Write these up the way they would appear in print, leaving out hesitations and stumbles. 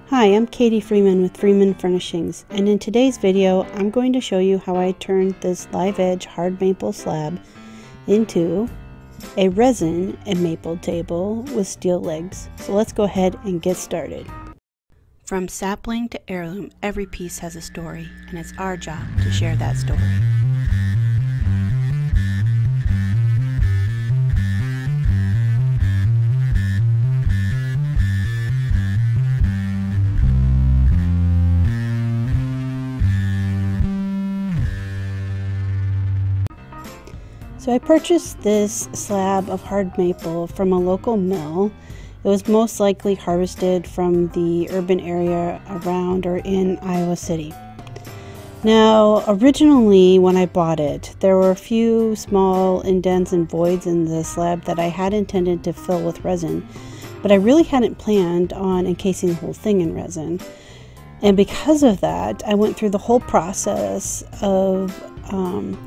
Hi, I'm Katie Freeman with Freeman Furnishings, and in today's video I'm going to show you how I turned this live edge hard maple slab into a resin and maple table with steel legs. So let's go ahead and get started. From sapling to heirloom, every piece has a story, and it's our job to share that story. So I purchased this slab of hard maple from a local mill. It was most likely harvested from the urban area around or in Iowa City. Now, originally when I bought it, there were a few small indents and voids in the slab that I had intended to fill with resin, but I really hadn't planned on encasing the whole thing in resin. And because of that, I went through the whole process of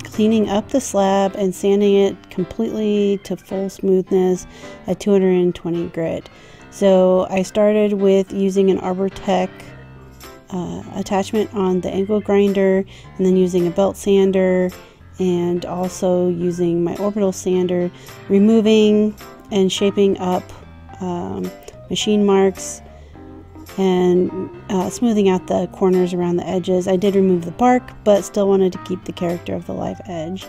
cleaning up the slab and sanding it completely to full smoothness at 220 grit. So I started with using an Arbor-Tech attachment on the angle grinder, and then using a belt sander, and also using my orbital sander, removing and shaping up machine marks and smoothing out the corners around the edges. I did remove the bark, but still wanted to keep the character of the live edge.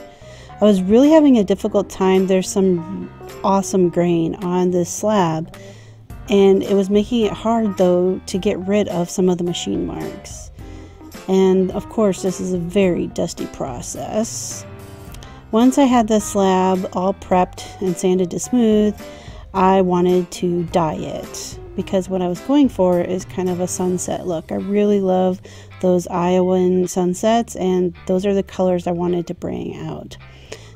I was really having a difficult time. There's some awesome grain on this slab, and it was making it hard though to get rid of some of the machine marks. And of course, this is a very dusty process. Once I had the slab all prepped and sanded to smooth, I wanted to dye it, because what I was going for is kind of a sunset look. I really love those Iowan sunsets, and those are the colors I wanted to bring out.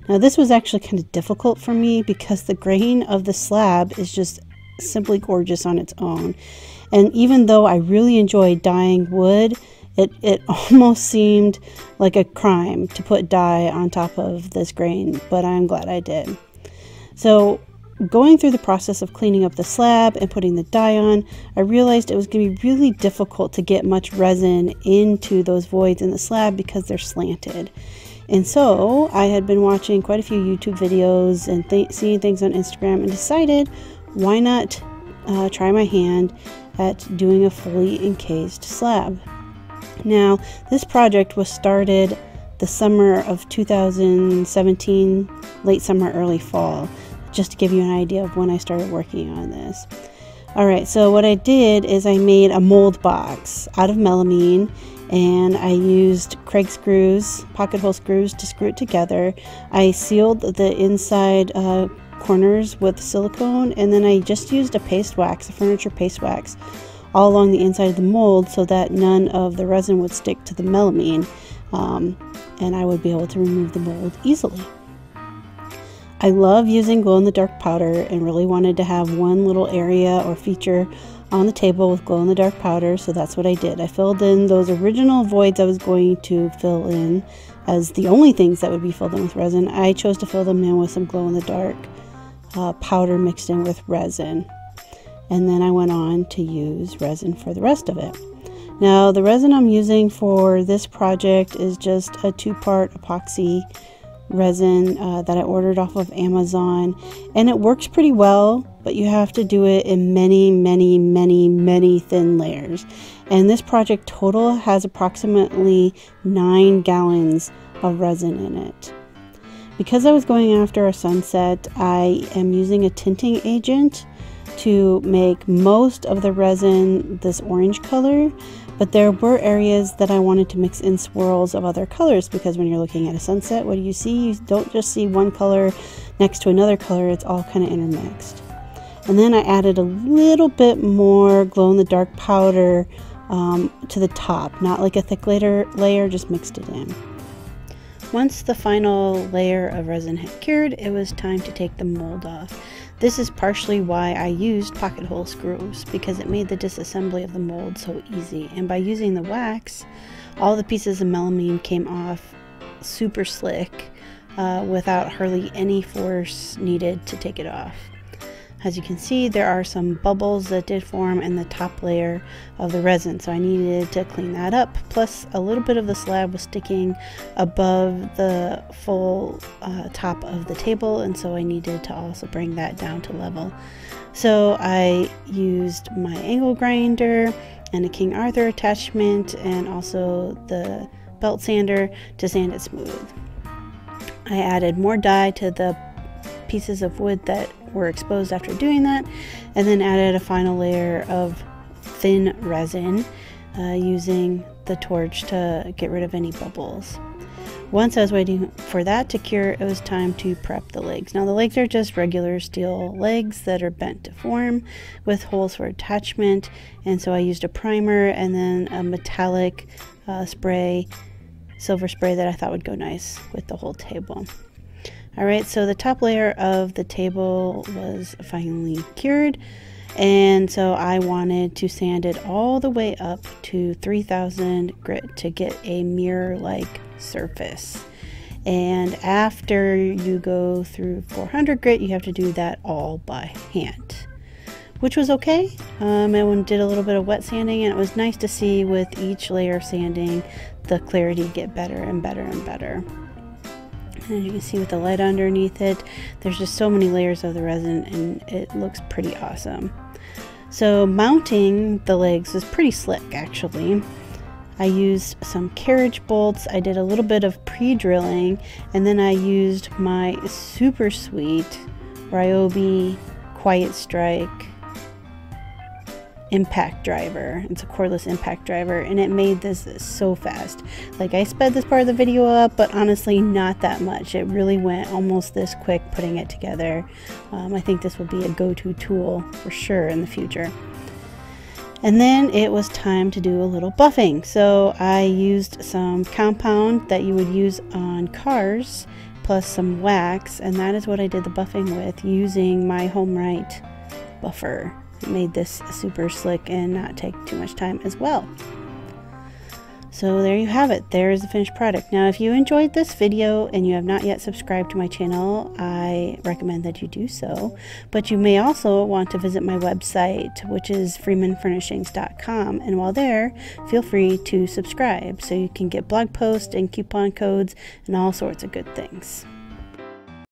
Now this was actually kind of difficult for me because the grain of the slab is just simply gorgeous on its own. And even though I really enjoyed dyeing wood, it almost seemed like a crime to put dye on top of this grain, but I'm glad I did. So going through the process of cleaning up the slab and putting the dye on, I realized it was going to be really difficult to get much resin into those voids in the slab because they're slanted. And so I had been watching quite a few YouTube videos and seeing things on Instagram, and decided, why not try my hand at doing a fully encased slab. Now, this project was started the summer of 2017, late summer, early fall, just to give you an idea of when I started working on this. Alright, so what I did is I made a mold box out of melamine, and I used Craig screws, pocket hole screws, to screw it together. I sealed the inside corners with silicone, and then I just used a paste wax, a furniture paste wax, all along the inside of the mold so that none of the resin would stick to the melamine, and I would be able to remove the mold easily. I love using glow-in-the-dark powder, and really wanted to have one little area or feature on the table with glow-in-the-dark powder, so that's what I did. I filled in those original voids I was going to fill in as the only things that would be filled in with resin. I chose to fill them in with some glow-in-the-dark powder mixed in with resin, and then I went on to use resin for the rest of it. Now, the resin I'm using for this project is just a 2-part epoxy resin that I ordered off of Amazon, and it works pretty well, but you have to do it in many thin layers. And this project total has approximately 9 gallons of resin in it. Because I was going after a sunset, I am using a tinting agent to make most of the resin this orange color, but there were areas that I wanted to mix in swirls of other colors, because when you're looking at a sunset, what do you see? You don't just see one color next to another color, it's all kind of intermixed. And then I added a little bit more glow-in-the-dark powder to the top, not like a thick layer, just mixed it in. Once the final layer of resin had cured, it was time to take the mold off. This is partially why I used pocket hole screws, because it made the disassembly of the mold so easy. And by using the wax, all the pieces of melamine came off super slick without hardly any force needed to take it off. As you can see, there are some bubbles that did form in the top layer of the resin, so I needed to clean that up. Plus, a little bit of the slab was sticking above the full top of the table, and so I needed to also bring that down to level. So I used my angle grinder and a King Arthur attachment and also the belt sander to sand it smooth. I added more dye to the pieces of wood that were exposed after doing that, and then added a final layer of thin resin using the torch to get rid of any bubbles. Once I was waiting for that to cure, it was time to prep the legs. Now the legs are just regular steel legs that are bent to form with holes for attachment, and so I used a primer and then a metallic spray, silver spray, that I thought would go nice with the whole table. Alright, so the top layer of the table was finally cured, and so I wanted to sand it all the way up to 3000 grit to get a mirror-like surface. And after you go through 400 grit, you have to do that all by hand, which was okay. I did a little bit of wet sanding, and it was nice to see with each layer of sanding the clarity get better and better and better. And as you can see with the light underneath it, there's just so many layers of the resin, and it looks pretty awesome. So mounting the legs was pretty slick, actually. I used some carriage bolts, I did a little bit of pre-drilling, and then I used my super sweet Ryobi Quiet Strike impact driver. It's a cordless impact driver, and it made this so fast. Like, I sped this part of the video up, but honestly not that much. It really went almost this quick putting it together. I think this will be a go-to tool for sure in the future. And then it was time to do a little buffing. So I used some compound that you would use on cars plus some wax, and that is what I did the buffing with using my HomeRite buffer. It made this super slick and not take too much time as well. So there you have it. There is the finished product. Now, if you enjoyed this video and you have not yet subscribed to my channel, I recommend that you do so. But you may also want to visit my website, which is freemanfurnishings.com. And while there, feel free to subscribe so you can get blog posts and coupon codes and all sorts of good things.